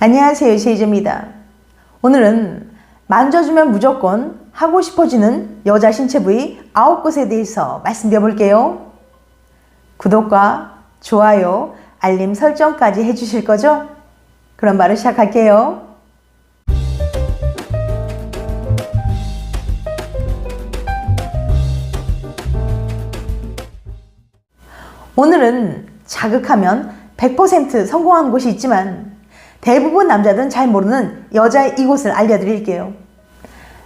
안녕하세요, 제이제입니다. 오늘은 만져주면 무조건 하고 싶어지는 여자 신체 부위 9곳에 대해서 말씀드려 볼게요. 구독과 좋아요, 알림 설정까지 해주실 거죠? 그럼 바로 시작할게요. 오늘은 자극하면 100% 성공하는 곳이 있지만 대부분 남자들은 잘 모르는 여자의 이곳을 알려드릴게요.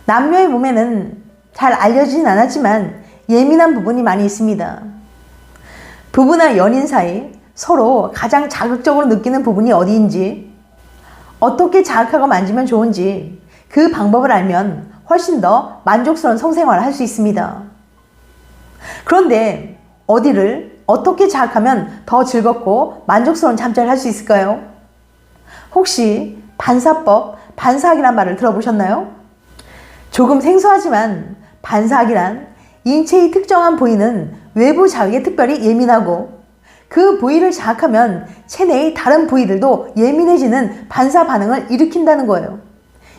남녀의 몸에는 잘 알려지진 않았지만 예민한 부분이 많이 있습니다. 부부나 연인 사이 서로 가장 자극적으로 느끼는 부분이 어디인지, 어떻게 자극하고 만지면 좋은지 그 방법을 알면 훨씬 더 만족스러운 성생활을 할 수 있습니다. 그런데 어디를 어떻게 자극하면 더 즐겁고 만족스러운 잠자리를 할 수 있을까요? 혹시 반사법, 반사학이란 말을 들어보셨나요? 조금 생소하지만 반사학이란 인체의 특정한 부위는 외부 자극에 특별히 예민하고 그 부위를 자극하면 체내의 다른 부위들도 예민해지는 반사 반응을 일으킨다는 거예요.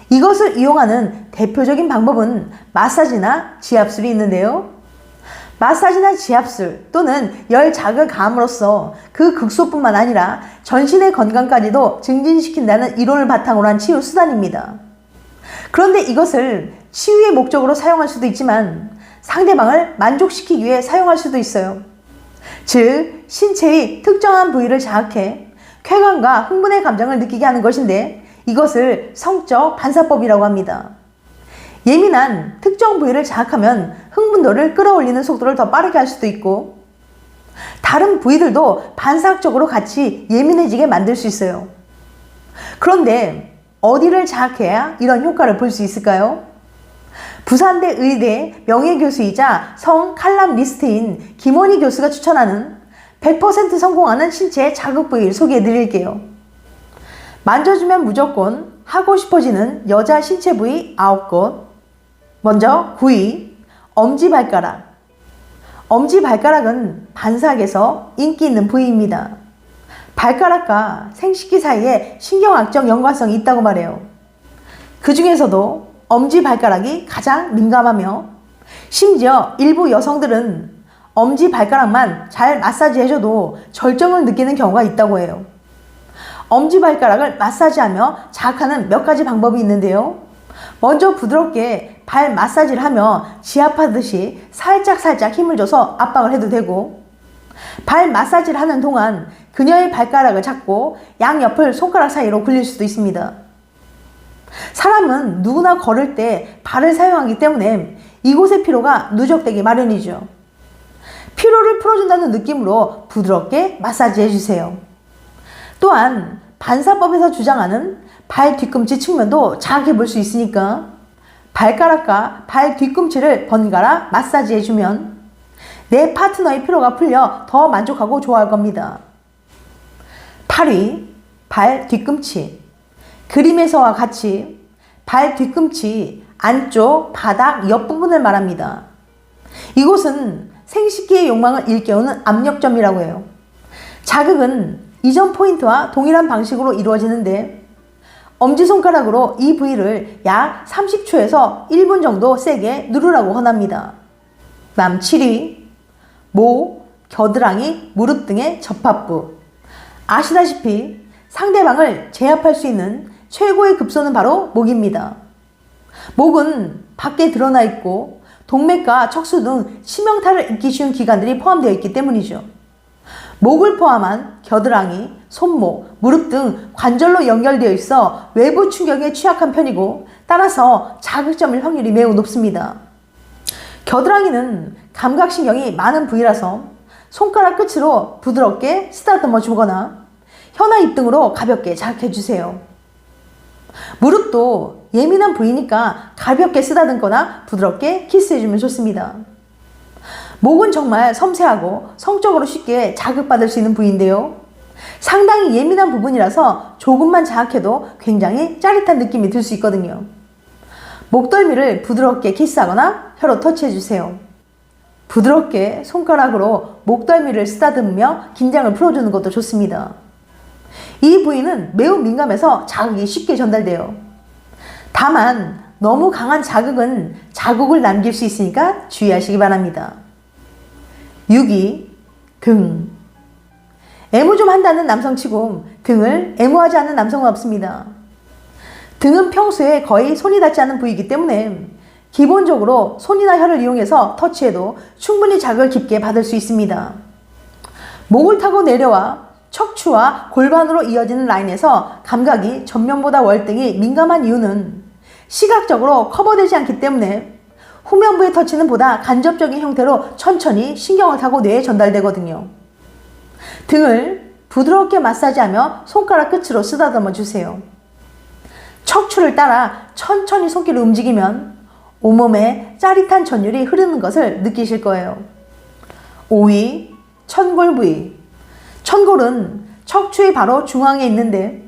이것을 이용하는 대표적인 방법은 마사지나 지압술이 있는데요. 마사지나 지압술 또는 열 자극을 가함으로써 그 극소뿐만 아니라 전신의 건강까지도 증진시킨다는 이론을 바탕으로 한 치유 수단입니다. 그런데 이것을 치유의 목적으로 사용할 수도 있지만 상대방을 만족시키기 위해 사용할 수도 있어요. 즉, 신체의 특정한 부위를 자극해 쾌감과 흥분의 감정을 느끼게 하는 것인데 이것을 성적 반사법이라고 합니다. 예민한 특정 부위를 자극하면 흥분도를 끌어올리는 속도를 더 빠르게 할 수도 있고 다른 부위들도 반사학적으로 같이 예민해지게 만들 수 있어요. 그런데 어디를 자극해야 이런 효과를 볼 수 있을까요? 부산대 의대 명예교수이자 성 칼럼니스트인 김원희 교수가 추천하는 100% 성공하는 신체 자극 부위를 소개해 드릴게요. 만져주면 무조건 하고 싶어지는 여자 신체 부위 9곳. 먼저 9위, 엄지발가락. 엄지발가락은 반사학에서 인기 있는 부위입니다. 발가락과 생식기 사이에 신경학적 연관성이 있다고 말해요. 그 중에서도 엄지발가락이 가장 민감하며 심지어 일부 여성들은 엄지발가락만 잘 마사지해줘도 절정을 느끼는 경우가 있다고 해요. 엄지발가락을 마사지하며 자극하는 몇 가지 방법이 있는데요. 먼저 부드럽게 발 마사지를 하며 지압하듯이 살짝 힘을 줘서 압박을 해도 되고, 발 마사지를 하는 동안 그녀의 발가락을 잡고 양옆을 손가락 사이로 굴릴 수도 있습니다. 사람은 누구나 걸을 때 발을 사용하기 때문에 이곳의 피로가 누적되기 마련이죠. 피로를 풀어준다는 느낌으로 부드럽게 마사지 해주세요. 또한 반사법에서 주장하는 발 뒤꿈치 측면도 자극해 볼 수 있으니까 발가락과 발 뒤꿈치를 번갈아 마사지 해주면 내 파트너의 피로가 풀려 더 만족하고 좋아할 겁니다. 8위, 발 뒤꿈치. 그림에서와 같이 발 뒤꿈치 안쪽 바닥 옆부분을 말합니다. 이곳은 생식기의 욕망을 일깨우는 압력점이라고 해요. 자극은 이전 포인트와 동일한 방식으로 이루어지는데 엄지손가락으로 이 부위를 약 30초에서 1분 정도 세게 누르라고 권합니다. 다음 7위, 목, 겨드랑이, 무릎 등의 접합부. 아시다시피 상대방을 제압할 수 있는 최고의 급소는 바로 목입니다. 목은 밖에 드러나 있고 동맥과 척수 등 치명타를 입기 쉬운 기관들이 포함되어 있기 때문이죠. 목을 포함한 겨드랑이, 손목, 무릎 등 관절로 연결되어 있어 외부 충격에 취약한 편이고 따라서 자극점일 확률이 매우 높습니다. 겨드랑이는 감각신경이 많은 부위라서 손가락 끝으로 부드럽게 쓰다듬어 주거나 혀나 입 등으로 가볍게 자극해 주세요. 무릎도 예민한 부위니까 가볍게 쓰다듬거나 부드럽게 키스해 주면 좋습니다. 목은 정말 섬세하고 성적으로 쉽게 자극받을 수 있는 부위인데요. 상당히 예민한 부분이라서 조금만 자극해도 굉장히 짜릿한 느낌이 들 수 있거든요. 목덜미를 부드럽게 키스하거나 혀로 터치해주세요. 부드럽게 손가락으로 목덜미를 쓰다듬으며 긴장을 풀어주는 것도 좋습니다. 이 부위는 매우 민감해서 자극이 쉽게 전달돼요. 다만 너무 강한 자극은 자국을 남길 수 있으니까 주의하시기 바랍니다. 6위, 등. 애무 좀 한다는 남성치고 등을 애무하지 않는 남성은 없습니다. 등은 평소에 거의 손이 닿지 않는 부위이기 때문에 기본적으로 손이나 혀를 이용해서 터치해도 충분히 자극을 깊게 받을 수 있습니다. 목을 타고 내려와 척추와 골반으로 이어지는 라인에서 감각이 전면보다 월등히 민감한 이유는 시각적으로 커버되지 않기 때문에 후면부의 터치는 보다 간접적인 형태로 천천히 신경을 타고 뇌에 전달되거든요. 등을 부드럽게 마사지하며 손가락 끝으로 쓰다듬어 주세요. 척추를 따라 천천히 손길을 움직이면 온몸에 짜릿한 전율이 흐르는 것을 느끼실 거예요. 5위, 천골 부위. 천골은 척추의 바로 중앙에 있는데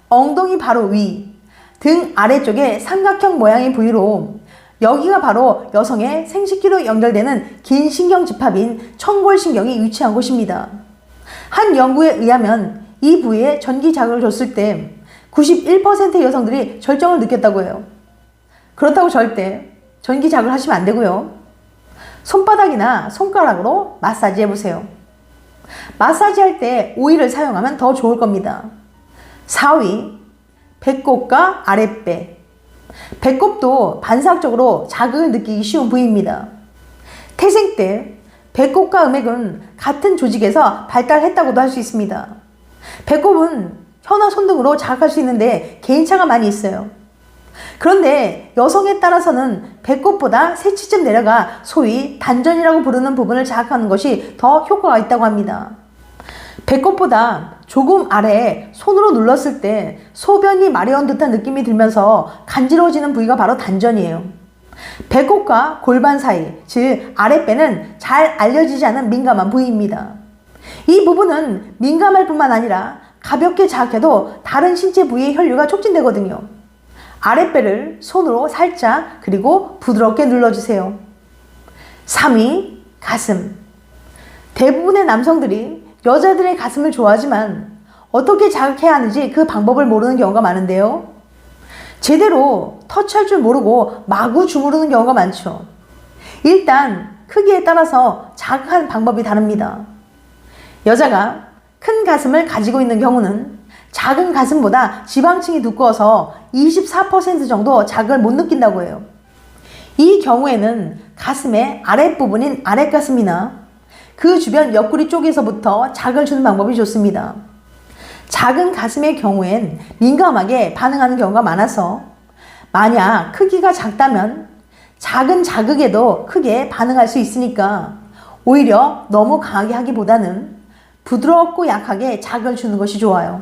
엉덩이 바로 위, 등 아래쪽에 삼각형 모양의 부위로 여기가 바로 여성의 생식기로 연결되는 긴 신경집합인 천골신경이 위치한 곳입니다. 한 연구에 의하면 이 부위에 전기 자극을 줬을 때 91%의 여성들이 절정을 느꼈다고 해요. 그렇다고 절대 전기 자극을 하시면 안 되고요. 손바닥이나 손가락으로 마사지 해보세요. 마사지 할 때 오일을 사용하면 더 좋을 겁니다. 4위, 배꼽과 아랫배. 배꼽도 반사적으로 자극을 느끼기 쉬운 부위입니다. 태생 때 배꼽과 음액은 같은 조직에서 발달했다고도 할 수 있습니다. 배꼽은 혀나 손 등으로 자극할 수 있는데 개인차가 많이 있어요. 그런데 여성에 따라서는 배꼽보다 새치쯤 내려가 소위 단전이라고 부르는 부분을 자극하는 것이 더 효과가 있다고 합니다. 배꼽보다 조금 아래에 손으로 눌렀을 때 소변이 마려운 듯한 느낌이 들면서 간지러워지는 부위가 바로 단전이에요. 배꼽과 골반 사이, 즉 아랫배는 잘 알려지지 않은 민감한 부위입니다. 이 부분은 민감할 뿐만 아니라 가볍게 자극해도 다른 신체 부위의 혈류가 촉진되거든요. 아랫배를 손으로 살짝 그리고 부드럽게 눌러주세요. 3위, 가슴. 대부분의 남성들이 여자들의 가슴을 좋아하지만 어떻게 자극해야 하는지 그 방법을 모르는 경우가 많은데요. 제대로 터치할 줄 모르고 마구 주무르는 경우가 많죠. 일단 크기에 따라서 자극하는 방법이 다릅니다. 여자가 큰 가슴을 가지고 있는 경우는 작은 가슴보다 지방층이 두꺼워서 24% 정도 자극을 못 느낀다고 해요. 이 경우에는 가슴의 아랫부분인 아랫가슴이나 그 주변 옆구리 쪽에서부터 자극을 주는 방법이 좋습니다. 작은 가슴의 경우엔 민감하게 반응하는 경우가 많아서 만약 크기가 작다면 작은 자극에도 크게 반응할 수 있으니까 오히려 너무 강하게 하기보다는 부드럽고 약하게 자극을 주는 것이 좋아요.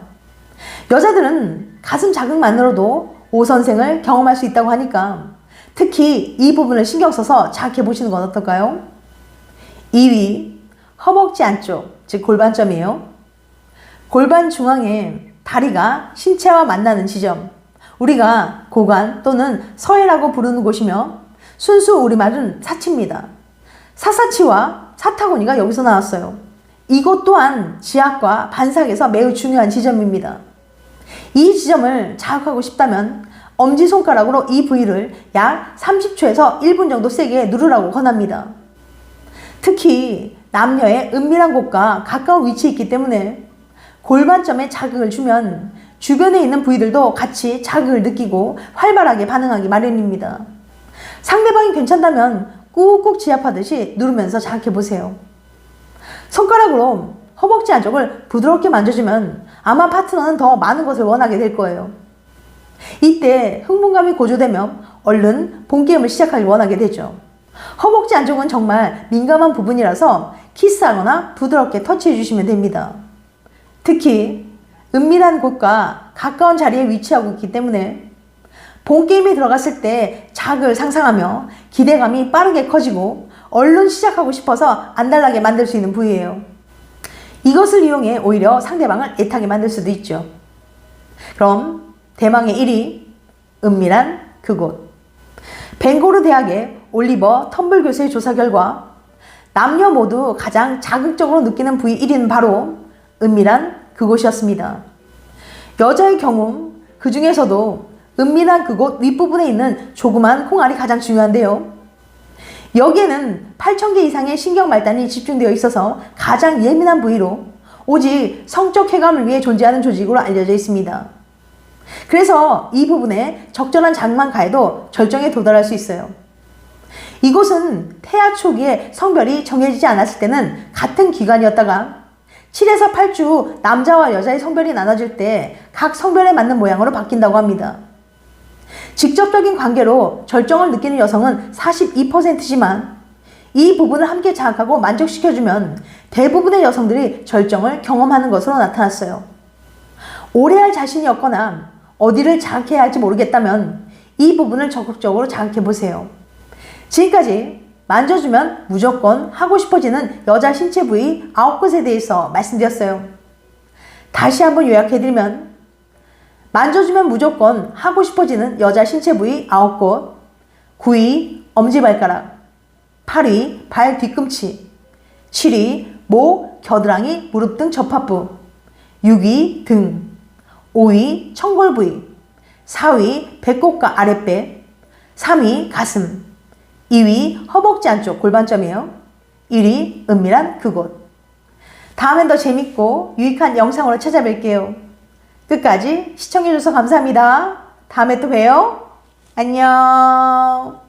여자들은 가슴 자극만으로도 오선생을 경험할 수 있다고 하니까 특히 이 부분을 신경 써서 자극해 보시는 건 어떨까요? 2위, 허벅지 안쪽, 즉 골반점이에요. 골반 중앙에 다리가 신체와 만나는 지점, 우리가 고관 또는 서해라고 부르는 곳이며 순수 우리말은 사치입니다. 사사치와 사타구니가 여기서 나왔어요. 이곳 또한 지압과 반삭에서 매우 중요한 지점입니다. 이 지점을 자극하고 싶다면 엄지손가락으로 이 부위를 약 30초에서 1분 정도 세게 누르라고 권합니다. 특히 남녀의 은밀한 곳과 가까운 위치에 있기 때문에 골반점에 자극을 주면 주변에 있는 부위들도 같이 자극을 느끼고 활발하게 반응하기 마련입니다. 상대방이 괜찮다면 꾹꾹 지압하듯이 누르면서 자극해보세요. 손가락으로 허벅지 안쪽을 부드럽게 만져주면 아마 파트너는 더 많은 것을 원하게 될 거예요. 이때 흥분감이 고조되면 얼른 본게임을 시작하길 원하게 되죠. 허벅지 안쪽은 정말 민감한 부분이라서 키스하거나 부드럽게 터치해 주시면 됩니다. 특히 은밀한 곳과 가까운 자리에 위치하고 있기 때문에 본게임에 들어갔을 때 자극을 상상하며 기대감이 빠르게 커지고 얼른 시작하고 싶어서 안달나게 만들 수 있는 부위예요. 이것을 이용해 오히려 상대방을 애타게 만들 수도 있죠. 그럼 대망의 1위, 은밀한 그곳. 벵고르 대학의 올리버 텀블 교수의 조사 결과 남녀 모두 가장 자극적으로 느끼는 부위 1위는 바로 은밀한 그곳이었습니다. 여자의 경우 그 중에서도 은밀한 그곳 윗부분에 있는 조그만 콩알이 가장 중요한데요. 여기에는 8,000개 이상의 신경 말단이 집중되어 있어서 가장 예민한 부위로 오직 성적 쾌감을 위해 존재하는 조직으로 알려져 있습니다. 그래서 이 부분에 적절한 장만 가해도 절정에 도달할 수 있어요. 이곳은 태아 초기에 성별이 정해지지 않았을 때는 같은 기관이었다가 7에서 8주 남자와 여자의 성별이 나눠질 때 각 성별에 맞는 모양으로 바뀐다고 합니다. 직접적인 관계로 절정을 느끼는 여성은 42%지만 이 부분을 함께 자극하고 만족시켜주면 대부분의 여성들이 절정을 경험하는 것으로 나타났어요. 오래 할 자신이 없거나 어디를 자극해야 할지 모르겠다면 이 부분을 적극적으로 자극해보세요. 지금까지 만져주면 무조건 하고 싶어지는 여자 신체 부위 9곳에 대해서 말씀드렸어요. 다시 한번 요약해드리면 만져주면 무조건 하고 싶어지는 여자 신체 부위 9곳, 9위 엄지발가락, 8위 발 뒤꿈치, 7위 목, 겨드랑이, 무릎 등 접합부, 6위 등, 5위 청골 부위, 4위 배꼽과 아랫배, 3위 가슴, 2위 허벅지 안쪽 골반점이에요. 1위 은밀한 그곳. 다음엔 더 재밌고 유익한 영상으로 찾아뵐게요. 끝까지 시청해주셔서 감사합니다. 다음에 또 봬요. 안녕.